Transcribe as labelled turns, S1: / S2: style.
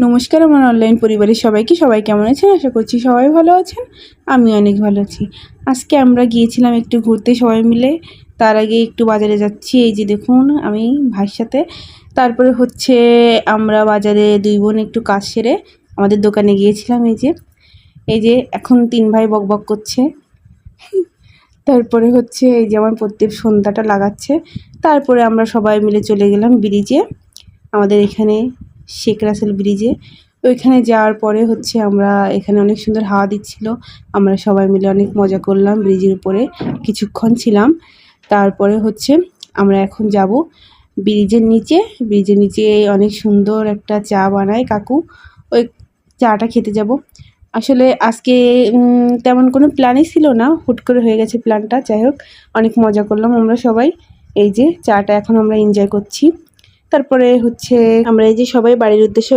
S1: নমস্কার আমার অনলাইন পরিবারের সবাই কেমন আছেন? আশা করছি সবাই ভালো আছেন। আমি অনেক ভালো আছি। আজকে আমরা গিয়েছিলাম একটু ঘুরতে সবাই মিলে। তার আগে একটু বাজারে যাচ্ছি। এই যে দেখুন আমি ভাইয়ের সাথে। তারপরে হচ্ছে আমরা বাজারে 2 বোন একটু কাজ সেরে আমাদের দোকানে গিয়েছিলাম। এই যে এখন 3 ভাই বকবক করছে। তারপরে হচ্ছে এই যে আমার প্রদীপ সন্ধ্যাটা লাগাচ্ছে। তারপরে আমরা সবাই মিলে চলে গেলাম ব্রিজে। আমাদের এখানে শেখ রাসেল ব্রিজে। ওইখানে যাওয়ার পরে হচ্ছে আমরা এখানে অনেক সুন্দর হাওয়া দিচ্ছিল। আমরা সবাই মিলে অনেক মজা করলাম ব্রিজের উপরে কিছুক্ষণ ছিলাম। তারপরে হচ্ছে আমরা এখন যাব ব্রিজের নিচে। ব্রিজের নিচে অনেক সুন্দর একটা চা বানায় কাকু, ওই চাটা খেতে যাব। আসলে আজকে তেমন কোনো প্ল্যানই ছিল না, হুট করে হয়ে গেছে প্ল্যানটা। যাই হোক অনেক মজা করলাম আমরা সবাই। এই যে চাটা এখন আমরা এনজয় করছি। তারপরে হচ্ছে আমরা এই যে সবাই বাড়ির উদ্দেশ্যে